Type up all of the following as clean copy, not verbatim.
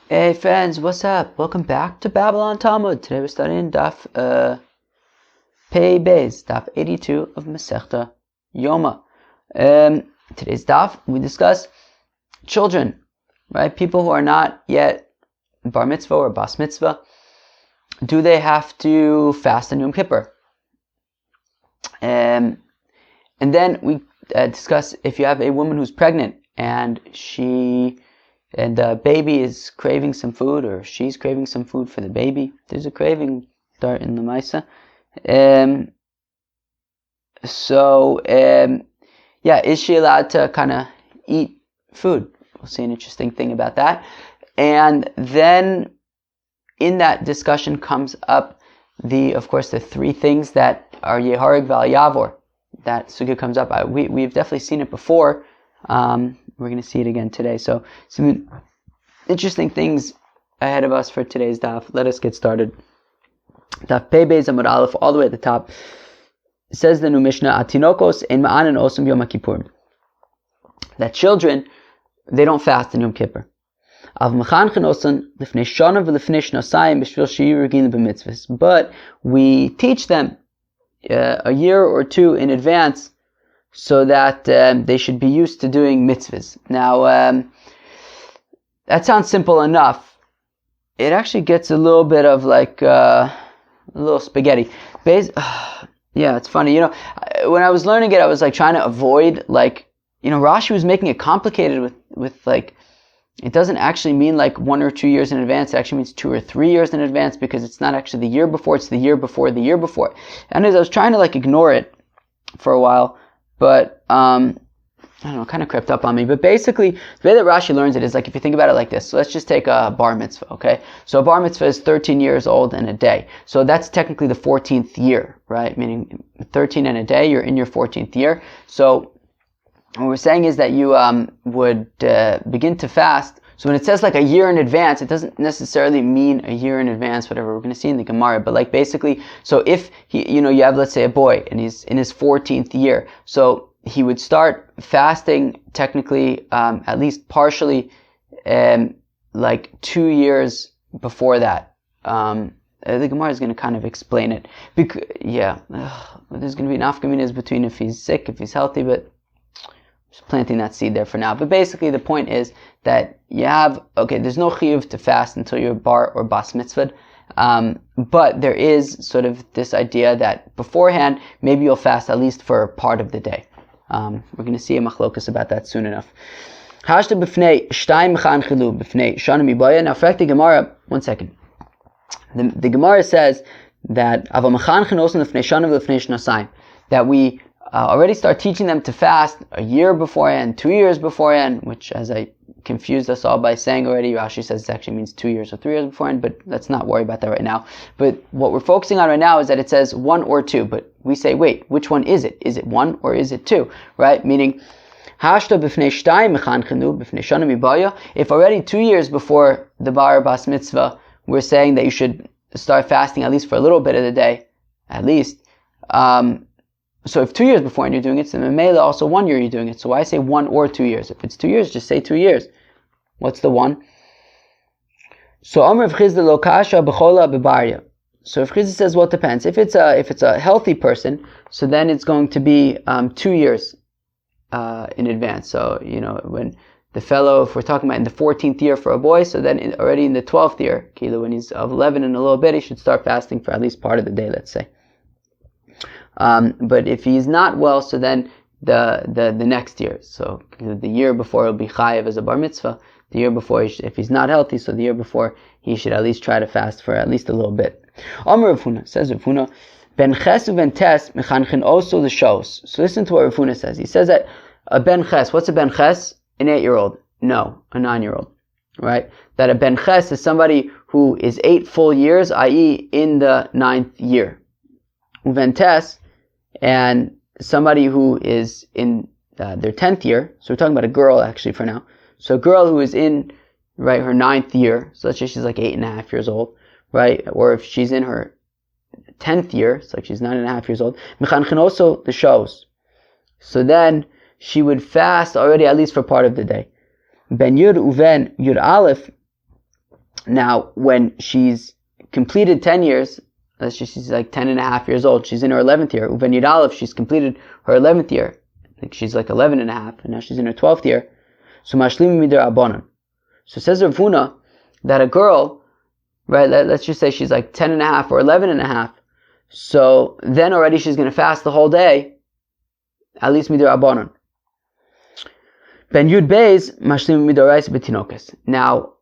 Hey friends, what's up? Welcome back to Babylon Talmud. Today we're studying Daf Pei Beis, Daf 82 of Masechta Yoma. Today's Daf, we discuss children, right? People who are not yet bar mitzvah or bas mitzvah. Do they have to fast on Yom Kippur? And then we discuss if you have a woman who's pregnant and the baby is craving some food, or she's craving some food for the baby. There's a craving start in the Maisa. Is she allowed to kind of eat food? We'll see an interesting thing about that. And then in that discussion comes up the three things that are yayhareg yavors. That sugya comes up. We've definitely seen it before. We're going to see it again today. So some interesting things ahead of us for today's daf. Let us get started. Daf Pei Beis Amud Aleph, all the way at the top. It says the new Mishnah, Atinokos ein ma'anen osum Yom Kippur. That children, they don't fast in Yom Kippur. But we teach them a year or two in advance so that they should be used to doing mitzvahs. Now, that sounds simple enough. It actually gets a little bit of like a little spaghetti. Yeah, it's funny. When I was learning it, I was like trying to avoid Rashi was making it complicated with like, it doesn't actually mean like 1 or 2 years in advance. It actually means 2 or 3 years in advance, because it's not actually the year before, it's the year before the year before. And as I was trying to like ignore it for a while, but I don't know, it kind of crept up on me. But basically, the way that Rashi learns it is like, if you think about it like this. So let's just take a bar mitzvah, okay? So a bar mitzvah is 13 years old and a day. So that's technically the 14th year, right? Meaning 13 and a day, you're in your 14th year. So what we're saying is that you would begin to fast. So when it says like a year in advance, it doesn't necessarily mean a year in advance, whatever we're going to see in the Gemara. But like basically, so if you have, let's say, a boy and he's in his 14th year, so he would start fasting technically, at least partially, like 2 years before that. The Gemara is going to kind of explain it. There's going to be nafkaminas between if he's sick, if he's healthy, but just planting that seed there for now. But basically the point is that there's no chiyuv to fast until you're bar or bas mitzvah. But there is sort of this idea that beforehand, maybe you'll fast at least for part of the day. We're going to see a machlokas about that soon enough. Now, for the Gemara, 1 second. The Gemara says that that we already start teaching them to fast a year beforehand, 2 years beforehand, which, as I confused us all by saying already, Rashi says it actually means 2 years or 3 years beforehand, but let's not worry about that right now. But what we're focusing on right now is that it says 1 or 2, but we say, wait, which one is it? Is it 1 or is it 2? Right? Meaning, if already 2 years before the bar bas mitzvah, we're saying that you should start fasting at least for a little bit of the day, at least. So if 2 years before and you're doing it, so Mela also 1 year you're doing it. So why say 1 or 2 years? If it's 2 years, just say 2 years. What's the 1? So Amr Chizda lo kasha b'chola bebarya. So if Chizda says, well, it depends. If it's a healthy person, so then it's going to be 2 years in advance. So when the fellow, if we're talking about in the 14th year for a boy, so then already in the 12th year, when he's of 11 and a little bit, he should start fasting for at least part of the day, let's say. But if he's not well, so then the next year, so the year before he'll be chayev as a bar mitzvah. The year before, if he's not healthy, so the year before he should at least try to fast for at least a little bit. Amar Rav Huna, says Rav Huna, ben ches uven tes mechanchen also the shows. So listen to what Rav Huna says. He says that a ben ches, what's a ben ches? An 8-year-old? No, a 9-year-old. Right? That a ben ches is somebody who is 8 full years, i.e. in the 9th year. Uven tes, and somebody who is in their 10th year, so we're talking about a girl actually for now. So a girl who is in, right, her 9th year, so let's say she's like 8.5 years old, right? Or if she's in her 10th year, it's like she's 9.5 years old. Mechanchen also the shows. So then she would fast already at least for part of the day. Ben Yud Uven Yud Aleph, Now, when she's completed 10 years, let's just, she's like 10 and a half years old, she's in her 11th year. Uven Yud Aleph, she's completed her 11th year. I think she's like 11 and a half, and now she's in her 12th year. So mashlim midar abonon. So says Rav Huna that a girl, right, let's just say she's like 10 and a half or 11 and a half. So then already she's going to fast the whole day, at least midar abonon. Ben Yud Beis, mashlim midoraisa betinokes. Now,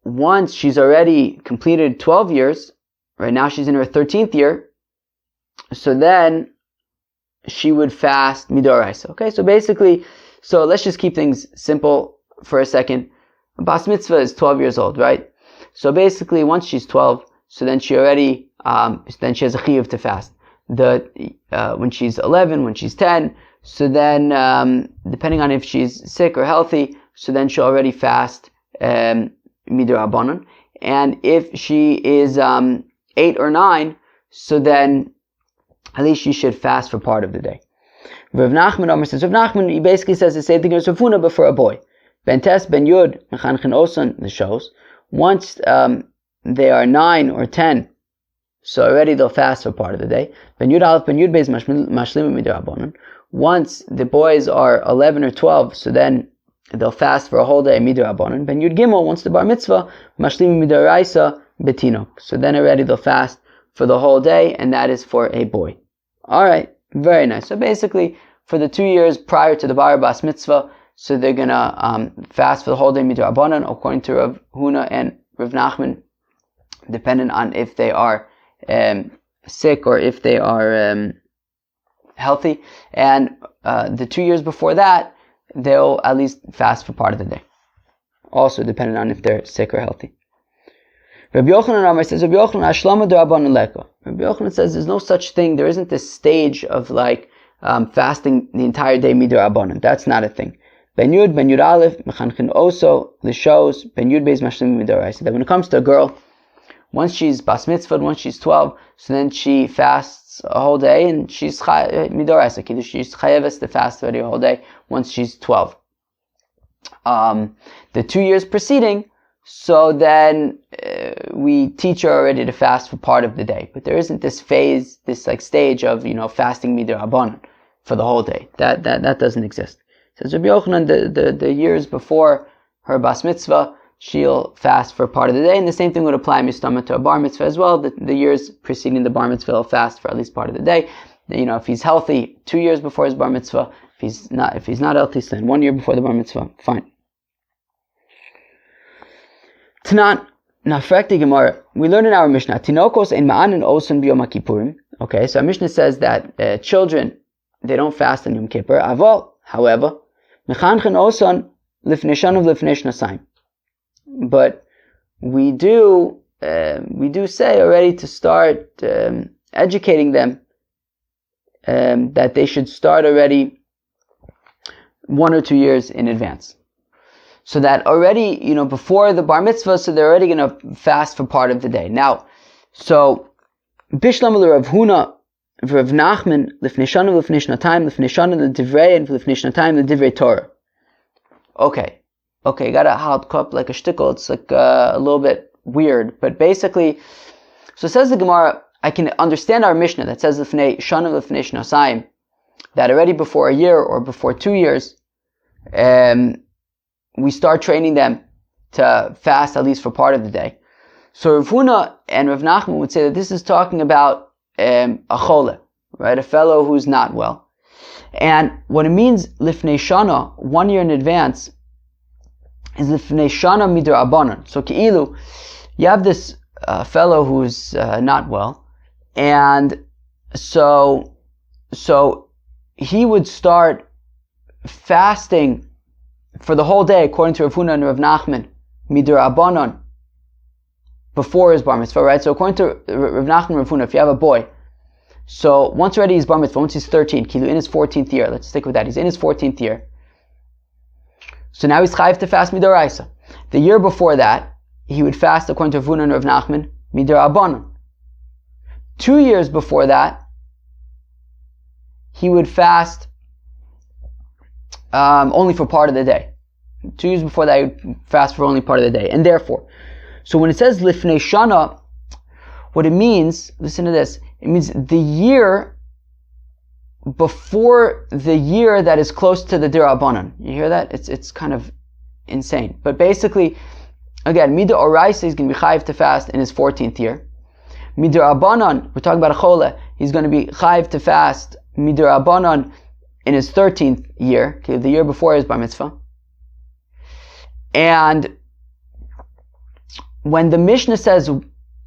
once she's already completed 12 years, right now she's in her 13th year, so then she would fast midoraisa. Okay, so basically, so let's just keep things simple for a second. Bas mitzvah is 12 years old, right? So basically, once she's 12, so then she already, then she has a chiyuv to fast. When she's 11, when she's 10, so then, depending on if she's sick or healthy, so then she'll already fast, midar abonon. And if she is, 8 or 9, so then, at least she should fast for part of the day. Rav Nachman says, Rav Nachman, he basically says the same thing as Rav Huna, but for a boy. Ben Tes, Ben Yud, Mechanchen Osan, the shows. Once they are 9 or 10, so already they'll fast for part of the day. Ben Yud Aleph, Ben Yud Beis, Mashlim midar abonon. Once the boys are 11 or 12, so then they'll fast for a whole day, midar abonon. Ben Yud Gimel, once the bar mitzvah, Mashlim midoraisa betinok. So then already they'll fast for the whole day, and that is for a boy. Alright, very nice. So basically, for the 2 years prior to the bar bas mitzvah, so they're gonna fast for the whole day midar abonon, according to Rav Huna and Rav Nachman, dependent on if they are sick or if they are healthy. And the 2 years before that, they'll at least fast for part of the day, also dependent on if they're sick or healthy. Rabbi Yochanan says, Rabbi Yochanan, Ashlama d'Rabbanan leka. Rabbi Yochanan says there's no such thing, there isn't this stage of like fasting the entire day midar abonon. That's not a thing. Ben Yud Aleph, Mechanchen Oso, Lishos, Ben Yud Beis Mashlim midoraisa. That when it comes to a girl, once she's bas mitzvah, once she's 12, so then she fasts a whole day, and she's midoraisa. She's chayeves to fast already a whole day once she's 12. The 2 years preceding, so then we teach her already to fast for part of the day. But there isn't this phase, this like stage of, fasting midar abonon for the whole day. That doesn't exist. Says Rabbi Yochanan, the years before her bas mitzvah, she'll fast for part of the day, and the same thing would apply mistama to a bar mitzvah as well. The years preceding the bar mitzvah, he'll fast for at least part of the day. If he's healthy, 2 years before his bar mitzvah. If he's not healthy, so then 1 year before the bar mitzvah, fine. Tanan, Nafrekti Gemara. We learn in our Mishnah, Tinokos ein ma'anin osun b'Yom Kippurim. Okay, so our Mishnah says that children, they don't fast on Yom Kippur. Avol, however, mechanchen osun lifnei shana v'lifnei shnasayim. But we do say already to start educating them that they should start already 1 or 2 years in advance. So that already, before the bar mitzvah, so they're already going to fast for part of the day. Now, so, Bishlam Rav Huna, Rav Nachman, Lifnei Shana Lifnei Shnatayim, Lifnei Shana L'Divrei, and Lifnei Shnatayim L'Divrei Torah. Okay, gotta halt up like a shtickle. It's like a little bit weird, but basically, so says the Gemara, I can understand our Mishnah that says Lifnei Shana Lifnei Shnasayim, that already before a year or before 2 years, we start training them to fast at least for part of the day. So Rav Huna and Rav Nachman would say that this is talking about a chole, right? A fellow who's not well. And what it means, lifnei shana, 1 year in advance, is lifnei shana midar abonon. So ki'ilu, you have this fellow who's not well, and so he would start fasting for the whole day, according to Rav Huna and Rav Nachman, midar abonon, before his bar mitzvah, right? So according to Rav Nachman and Rav Huna, if you have a boy, so once already he's bar mitzvah, once he's 13, kilu in his 14th year, let's stick with that, he's in his 14th year. So now he's chayiv to fast midoraisa. The year before that, he would fast, according to Rav Huna and Rav Nachman, midar abonon. 2 years before that, he would fast only for part of the day. 2 years before that, he would fast for only part of the day. And therefore, So when it says lifnei shana, what it means, listen to this, it means the year before the year that is close to the Dirabanan. You hear that? It's kind of insane. But basically, again, Mida Oraisa is going to be chayiv to fast in his 14th year. Midirabanan, we're talking about a chole, he's going to be chayiv to fast midirabanan in his 13th year, okay, the year before his bar mitzvah. And when the Mishnah says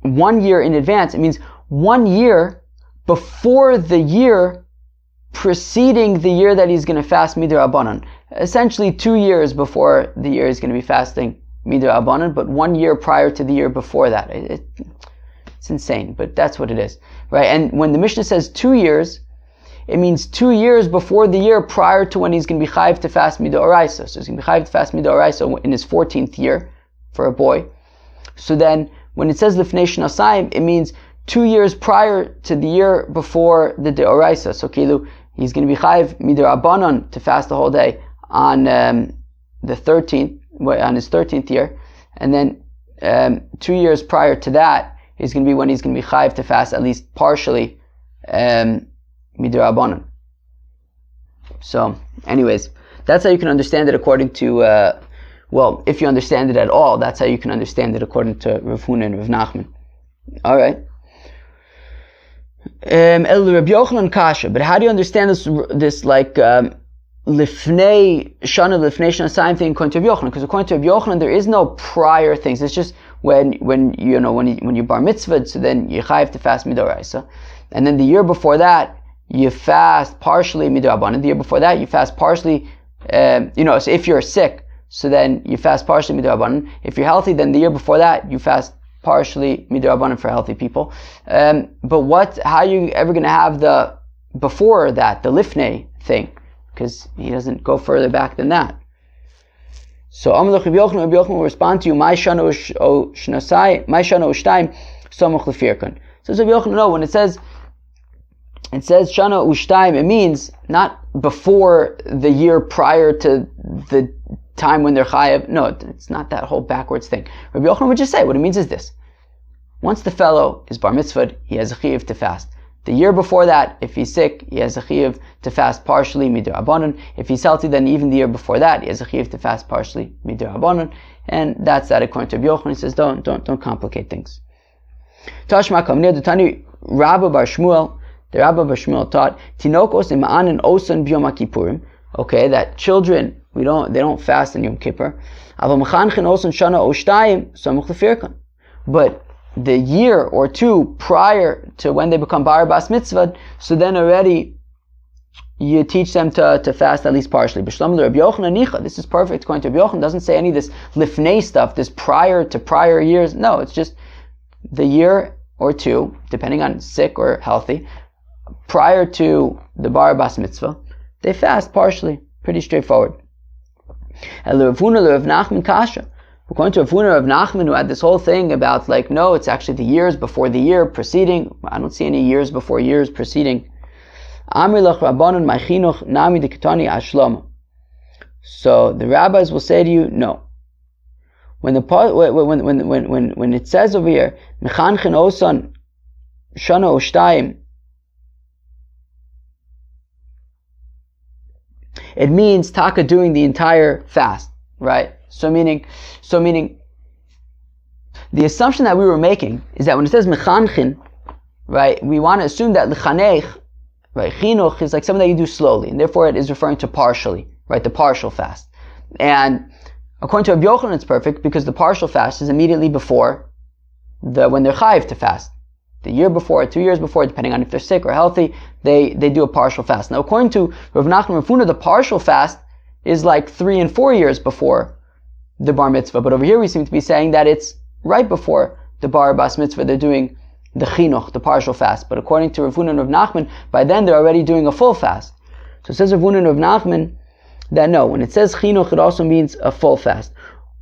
1 year in advance, it means 1 year before the year preceding the year that he's going to fast midirabanan. Essentially 2 years before the year he's going to be fasting midirabanan, but 1 year prior to the year before that. It's insane, but that's what it is, right? And when the Mishnah says 2 years, it means 2 years before the year prior to when he's going to be chayiv to fast midoraisa. So he's going to be chayiv to fast midoraisa in his 14th year for a boy. So then, when it says lifnei shnasayim, it means 2 years prior to the year before the deoraisa. So kilu, he's going to be chayiv midirabanan to fast the whole day on the 13th, on his 13th year, and then 2 years prior to that is going to be when he's going to be chayiv to fast at least partially midirabanan. So, anyways, that's how you can understand it according to, well, if you understand it at all, that's how you can understand it according to Rav Huna and Rav Nachman. Alright. El Rabbi Yochanan kasha, but how do you understand this like, lifnei shana sign thing according to Rabbi Yochanan? Because according to Rabbi Yochanan, there is no prior things. It's just when you bar mitzvah, so then you chayiv to fast midoraisa, and then the year before that you fast partially midorabanan. The year before that you fast partially, so if you're sick, so then you fast partially midorabanan. If you're healthy, then the year before that you fast partially midorabanan for healthy people. But how are you ever going to have the before that, the lifnei thing? Because he doesn't go further back than that. So Rabbi Yochanan will respond to you, my shana u'shtayim somuch lefirkan. So Rabbi Yochanan, no, when it says shana u'shtayim, it means not before the year prior to the time when they're chayav. No, it's not that whole backwards thing. Rabbi Yochanan would just say, what it means is this. Once the fellow is bar mitzvah, he has a chiyuv to fast. The year before that, if he's sick, he has a chiyuv to fast partially midirabanan. If he's healthy, then even the year before that, he has a chiyuv to fast partially midirabanan. And that's that according to Rabbi Yochanan. He says, don't complicate things. Tashma kamnir dutani Rabba bar Shmuel. The Rabba bar Shmuel taught tinokos ima'anin osan b'Yom Kippurim. Okay, that children they don't fast in Yom Kippur. Aval mechanchin osan shana o shtayim samuch lefirkan. But the year or two prior to when they become bar bas mitzvah, so then already you teach them to fast at least partially. B'shlam Rabbi Yochanan nicha. This is perfect according to Rabbi Yochanan. Doesn't say any of this lifnei stuff, this prior to prior years. No, it's just the year or two, depending on sick or healthy, prior to the bar bas mitzvah, they fast partially. Pretty straightforward. And Rav Huna, Rav Nachman kasha. According to Rav Huna, Rav Nachman, who had this whole thing about like, no, it's actually the years before the year preceding. I don't see any years before years preceding. Amri lach rabbanon my chinuch nami dekatani ashlama. So the rabbis will say to you, no. When it says over here, mechanchin osan shana ushtayim, it means taka doing the entire fast, right? So meaning, the assumption that we were making is that when it says mechanchin, right, we want to assume that lechanech, right, chinuch is like something that you do slowly, and therefore it is referring to partially, right, the partial fast. And according to Rabbi Yochanan, it's perfect because the partial fast is immediately before when they're chayiv to fast. The year before, 2 years before, depending on if they're sick or healthy, they do a partial fast. Now, according to Rav Nachman Rav Huna, the partial fast is like 3 and 4 years before the bar mitzvah. But over here, we seem to be saying that it's right before the bar bas mitzvah. They're doing the chinuch, the partial fast. But according to Rav Huna and Rav Nachman, by then they're already doing a full fast. So it says Rav Huna and Rav Nachman that no, when it says chinuch, it also means a full fast.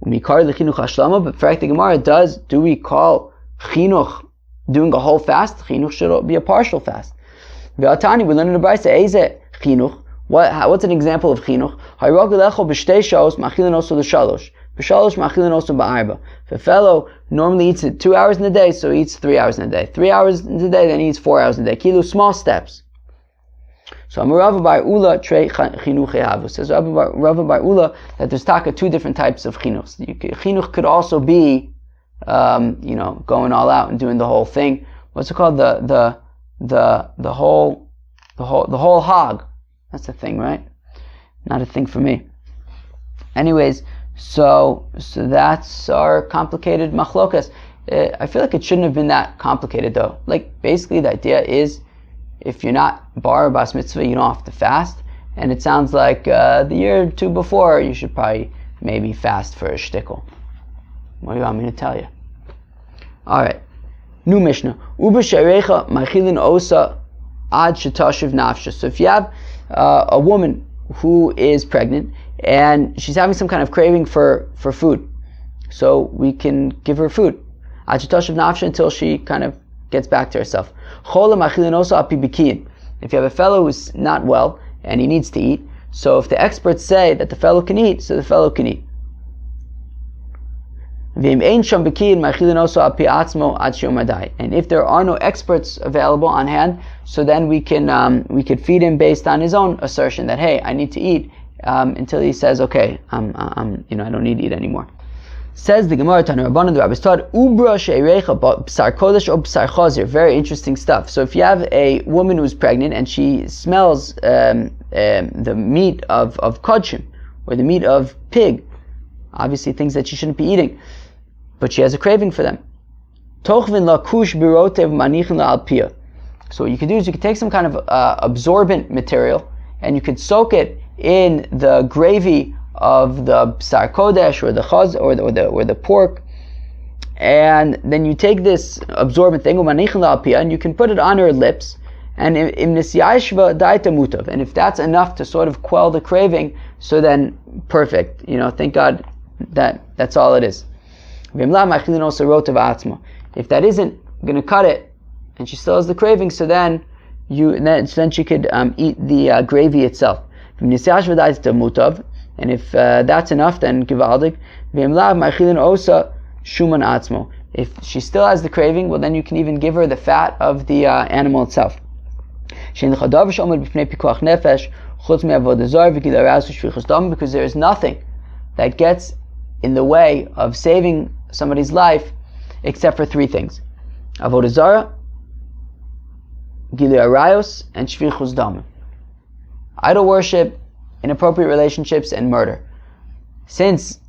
But for the Gemara, do we call chinuch doing a whole fast? Chinuch should be a partial fast. V'atani, we learn in the Brisa, Eize chinuch. What's an example of chinuch? If a fellow normally eats it 2 hours in a day, so he eats 3 hours in a day. 3 hours in a day, then he eats 4 hours in a day. Kilu, small steps. So Rava bar Ula trei chinuch yavors. Says Rava bar Ula that there's two different types of chinuch. Chinuch could also be, going all out and doing the whole thing. What's it called? The whole hog. That's the thing, right? Not a thing for me. Anyways, so that's our complicated machlokas. I feel like it shouldn't have been that complicated though. Like basically the idea is, if you're not bar bas mitzvah, you don't have to fast. And it sounds like the year or two before, you should probably maybe fast for a shtickle. What do you want me to tell you? All right, new Mishnah. Uba sharecha machilin osa ad shetashiv nafsha. So if you have a woman who is pregnant and she's having some kind of craving for food, so we can give her food ad shetashiv nafsha until she kind of gets back to herself. If you have a fellow who's not well and he needs to eat, so if the experts say that the fellow can eat, so the fellow can eat. And if there are no experts available on hand, so then we could feed him based on his own assertion that, hey, I need to eat, until he says, okay, I don't need to eat anymore. Says the Gemara, Tana Rabbanan, the rabbis taught, Ubra she'erecha b'sar kodesh or b'sar chazir. Very interesting stuff. So if you have a woman who's pregnant and she smells the meat of kodshim, or the meat of pig, obviously things that she shouldn't be eating, but she has a craving for them. Tochvin lakush birotev manichin la'alpia. So what you could do is you could take some kind of absorbent material and you could soak it in the gravy of the b'sar kodesh or the chaz or the pork, and then you take this absorbent thing and you can put it on her lips, and if that's enough to sort of quell the craving, so then perfect. Thank God that's all it is. If that isn't going to cut it and she still has the craving, so then she could eat the gravy itself. And if that's enough, then givaldik. If she still has the craving, well, then you can even give her the fat of the animal itself. Because there is nothing that gets in the way of saving somebody's life except for three things: avodah zarah, gilui arayos, and shvichus dam. Idol worship, inappropriate relationships, and murder. Since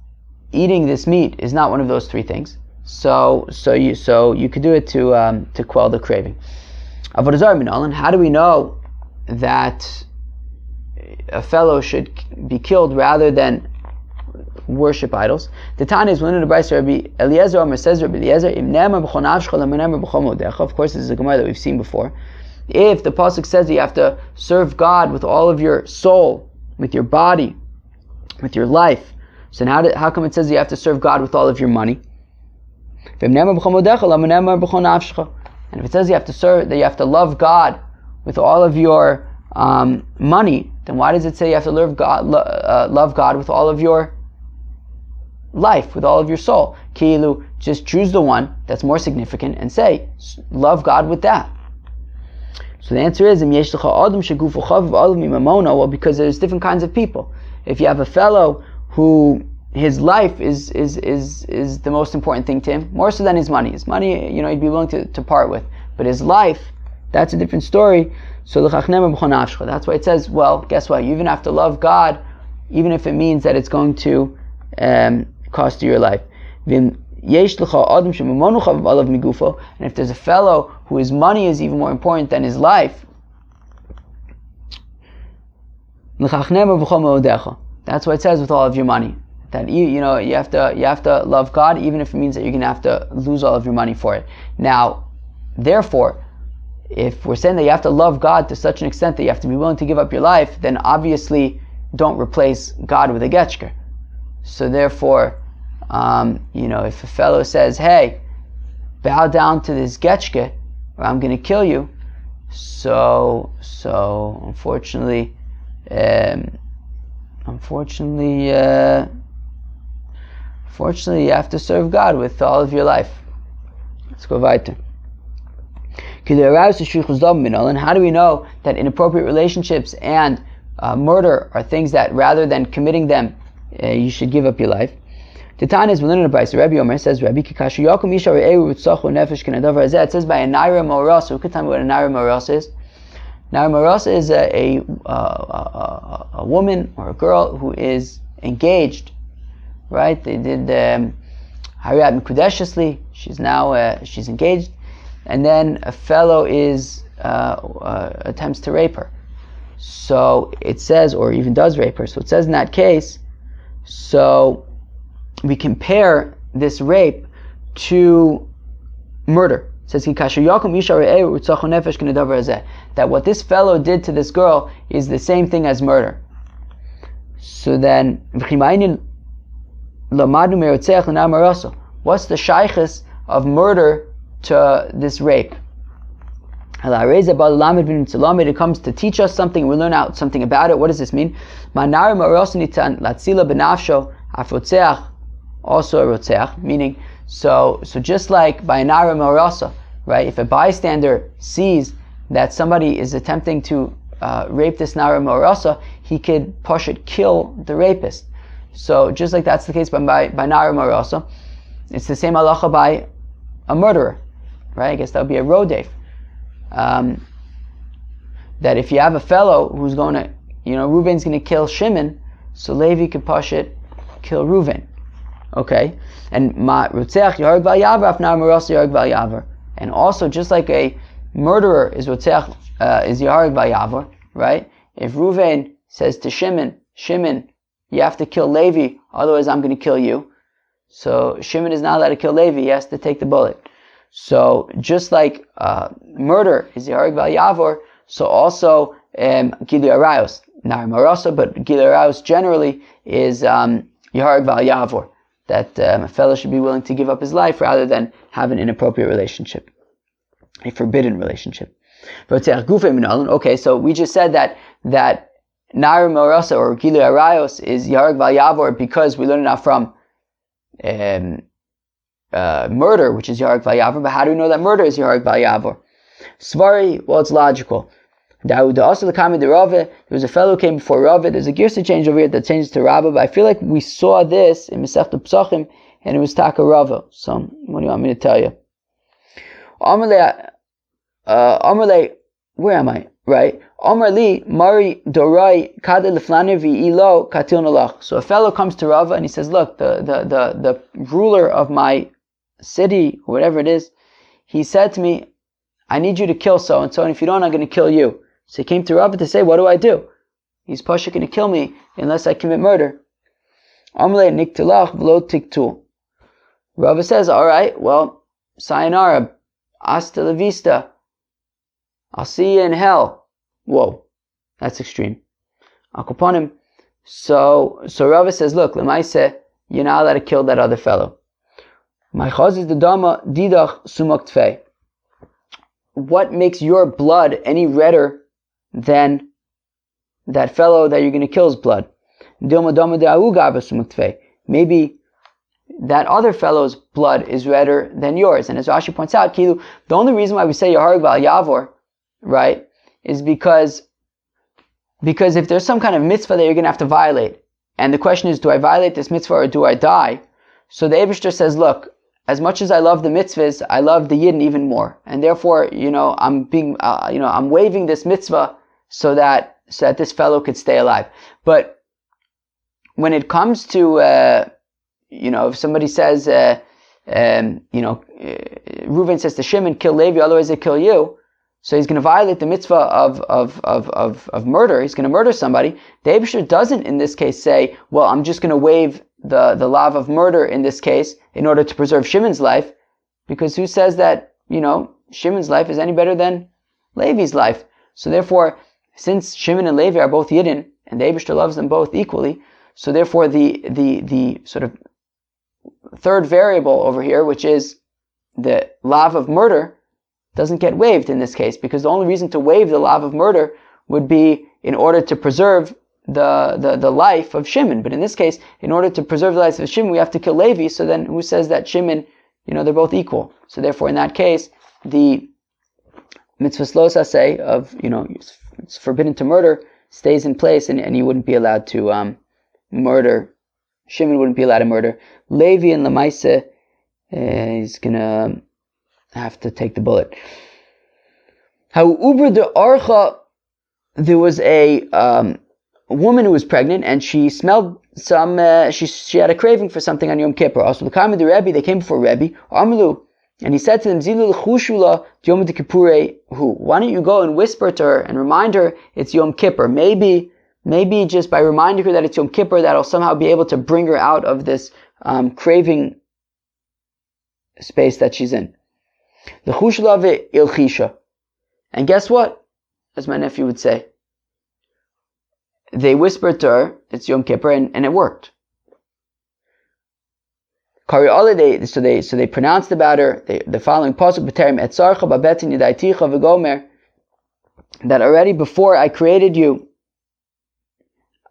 eating this meat is not one of those three things, so you could do it to quell the craving. Avodah zarah minalan. How do we know that a fellow should be killed rather than worship idols? The Tanya is one of the Brayso. Rabbi Eliezer Omer says, Rabbi Eliezer, Im ne'emar b'chol nafshecha le'ne'emar b'chol modecha. Of course, this is a Gemara that we've seen before. If the pasuk says that you have to serve God with all of your soul, with your body, with your life, so how come it says you have to serve God with all of your money? And if it says you have to love God with all of your money, then why does it say you have to love God with all of your life, with all of your soul? Ki'ilu, just choose the one that's more significant and say, love God with that. So the answer is, well, because there's different kinds of people. If you have a fellow who his life is the most important thing to him, more so than his money. His money, he'd be willing to part with. But his life, that's a different story. So that's why it says, well, guess what? You even have to love God, even if it means that it's going to cost you your life. And if there's a fellow whose money is even more important than his life, that's why it says with all of your money. That you have to love God, even if it means that you're going to have to lose all of your money for it. Now, therefore, if we're saying that you have to love God to such an extent that you have to be willing to give up your life, then obviously don't replace God with a getchker. So therefore, if a fellow says, hey, bow down to this getchke or I'm going to kill you, so unfortunately, Fortunately, you have to serve God with all of your life. Let's go weiter. And how do we know that inappropriate relationships and murder are things that rather than committing them, you should give up your life? The Tanya is within the price. Rabbi Yoma says, Rabbi Kikashu Yakum Isha Re'eru Ritzachu Nefesh Kenadavar Azeh. It says by a Naira Morasa. Who could tell me what a Naira Morasa is? Naira Morasa is a woman or a girl who is engaged, right? They did Hariyat Mekudeshesli. She's now she's engaged, and then a fellow is attempts to rape her. So it says, or even does rape her. So it says in that case, so we compare this rape to murder. It says that what this fellow did to this girl is the same thing as murder. So then, what's the shaykhis of murder to this rape? It comes to teach us something. We learn out something about it. What does this mean? Also a rotzeach, meaning so just like by a nara marasa, right? If a bystander sees that somebody is attempting to rape this nara marasa, he could kill the rapist. So just like that's the case by nara marasa, it's the same halacha by a murderer, right? I guess that would be a rodef. That if you have a fellow who's going to, Reuven's going to kill Shimon, so Levi could kill Reuven. Okay, and rotzeach yayhareg val yavar afnar marasa yayhareg val yavar, and also just like a murderer is rotzeach is yayhareg val yavar, right? If Reuven says to Shimon, you have to kill Levi, otherwise I'm going to kill you. So Shimon is not allowed to kill Levi; he has to take the bullet. So just like murder is yayhareg val yavar, so also gilui arayos, nar marasa, but gilui arayos generally is yayhareg val yavar. That a fellow should be willing to give up his life rather than have an inappropriate relationship, a forbidden relationship. Okay, so we just said that Nar Morasa or Gilui Arayos is Yayhareg val Yavor because we learned it out from murder, which is Yayhareg val Yavor. But how do we know that murder is Yayhareg val Yavor? Svari, well, it's logical. There was a fellow who came before Rava. There's a girsa change over here that changes to Rava, but I feel like we saw this in Masechta Pesachim, and it was Taka Rava. So, what do you want me to tell you? Amarle, where am I? Right. Amarli, Mari, Dorai, Kade Leflane, Ilo, Katil Nalach. So a fellow comes to Rava and he says, look, the ruler of my city, or whatever it is, he said to me, I need you to kill so-and-so, and if you don't, I'm going to kill you. So he came to Rava to say, what do I do? He's Pasha going to kill me unless I commit murder. Amle niktilach v'lo tiktul. Rava says, alright, well, sayonara, hasta la vista. I'll see you in hell. Whoa, that's extreme. Akoponim. So Rava says, look, lemaise, you're not allowed to kill that other fellow. My chaz is the dama didach sumak tfei. What makes your blood any redder than that fellow that you're going to kill's blood? Maybe that other fellow's blood is redder than yours. And as Rashi points out, the only reason why we say yayhareg val yavor, right, is because if there's some kind of mitzvah that you're going to have to violate, and the question is, do I violate this mitzvah or do I die? So the Eibishter says, look, as much as I love the mitzvahs, I love the yidden even more, and therefore, I'm waiving this mitzvah so that this fellow could stay alive. But when it comes to, if somebody says, Reuven says to Shimon, kill Levi, otherwise they kill you. So he's going to violate the mitzvah of murder. He's going to murder somebody. The Eibishter doesn't, in this case, say, well, I'm just going to waive the law of murder in this case in order to preserve Shimon's life, because who says that, Shimon's life is any better than Levi's life? So therefore, since Shimon and Levi are both Yidden, and the Eibishter loves them both equally, so therefore the sort of third variable over here, which is the law of murder, doesn't get waived in this case, because the only reason to waive the law of murder would be in order to preserve the life of Shimon. But in this case, in order to preserve the life of Shimon, we have to kill Levi. So then who says that Shimon, they're both equal? So therefore, in that case, the mitzvah lo saseh of, it's forbidden to murder stays in place, and you wouldn't be allowed to murder. Shimon wouldn't be allowed to murder Levi, and Lamaisa is gonna have to take the bullet. How Uber the Archa, there was a woman who was pregnant, and she smelled some. She had a craving for something on Yom Kippur. Also, the Kama the Rebbe, they came before Rebbe Amlu, and he said to them, "Zilu l'chushula Yom Kippur hu." Why don't you go and whisper to her and remind her it's Yom Kippur? Maybe just by reminding her that it's Yom Kippur, that'll somehow be able to bring her out of this craving space that she's in. The chushula ilchisha, and guess what? As my nephew would say, they whispered to her, it's Yom Kippur, and it worked. So they pronounced about her the following pasuk: "B'terem etzarcha babetin yadaiticha v'gomer," that already before I created you,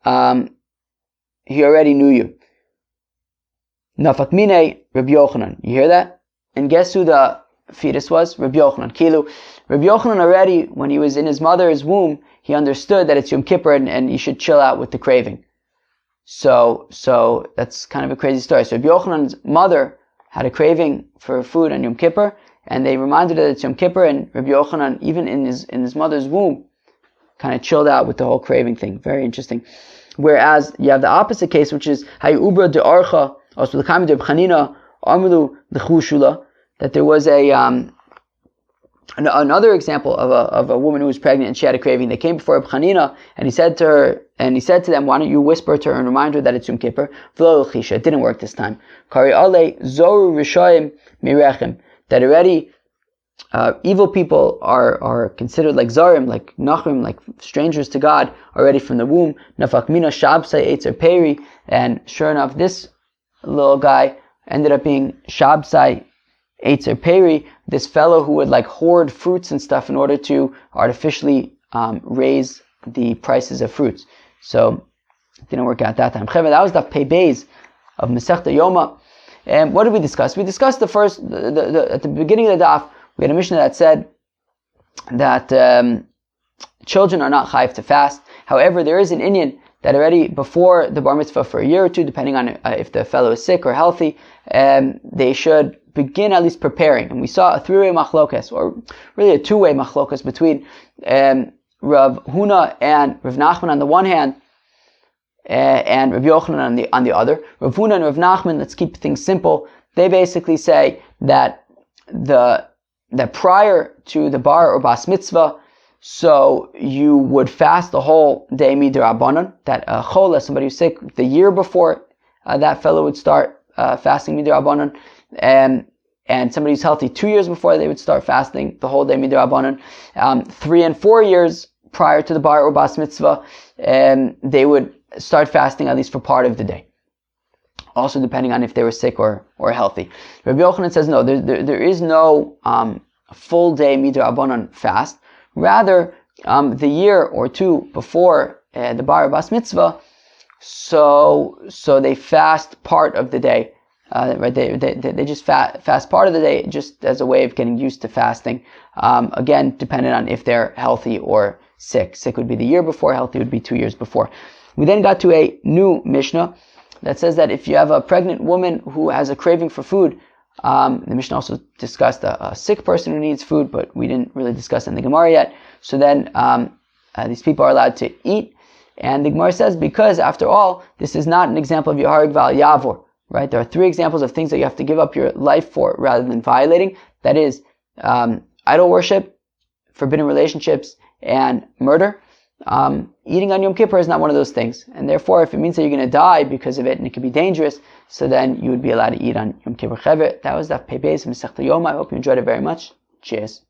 he already knew you. Nafak mine Rabbi Yochanan. You hear that? And guess who the fetus was? Rabbi Yochanan. Kilu. Rabbi Yochanan already, when he was in his mother's womb, he understood that it's Yom Kippur and you should chill out with the craving. So that's kind of a crazy story. So Rabbi Yochanan's mother had a craving for food on Yom Kippur, and they reminded her that it's Yom Kippur, and Rabbi Yochanan, even in his mother's womb, kind of chilled out with the whole craving thing. Very interesting. Whereas you have the opposite case, which is Hayu Ubra de Archa, also the Kamid of Chanina, Amru the Chushula, that there was another example of a woman who was pregnant and she had a craving. They came before Reb Chanina, and he said to them, "Why don't you whisper to her and remind her that it's Yom Kippur?" It didn't work this time. Kari ale zoru rishayim mirechim, that already evil people are considered like zarim, like nachrim, like strangers to God already from the womb. Nafak mina shabsai eitzer peri, and sure enough, this little guy ended up being shabsai eitzer peri, this fellow who would like hoard fruits and stuff in order to artificially raise the prices of fruits. So it didn't work out that time. That was the Pei Beis of Masechta Yoma. And what did we discuss? We discussed the first, at the beginning of the daf, we had a Mishnah that said that children are not chayiv to fast. However, there is an inyan that already before the bar mitzvah for a year or two, depending on if the fellow is sick or healthy, they should begin at least preparing. And we saw a three-way machlokes, or really a two-way machlokes between Rav Huna and Rav Nachman on the one hand, and Rav Yochanan on the other. Rav Huna and Rav Nachman, let's keep things simple, they basically say that prior to the bar or bas mitzvah, so you would fast the whole day midrabanan, that chola, somebody who's sick, the year before that fellow would start fasting midrabanan, and somebody who's healthy 2 years before, they would start fasting the whole day midrabanan. 3 and 4 years prior to the bar or bas mitzvah, they would start fasting at least for part of the day, also depending on if they were sick or healthy. Rabbi Yochanan says no, there is no full day midrabanan fast. Rather, the year or two before the bar or bas mitzvah, so they fast part of the day. Right? They just fast part of the day just as a way of getting used to fasting. Again, dependent on if they're healthy or sick. Sick would be the year before, healthy would be 2 years before. We then got to a new Mishnah that says that if you have a pregnant woman who has a craving for food, the Mishnah also discussed a sick person who needs food, but we didn't really discuss in the Gemara yet. So then these people are allowed to eat. And the Gemara says, because after all, this is not an example of yayhareg val yavor. Right? There are 3 examples of things that you have to give up your life for rather than violating. That is, idol worship, forbidden relationships, and murder. Eating on Yom Kippur is not one of those things. And therefore, if it means that you're going to die because of it, and it could be dangerous, so then you would be allowed to eat on Yom Kippur. That was the Pei Beis of Masechta Yoma. I hope you enjoyed it very much. Cheers.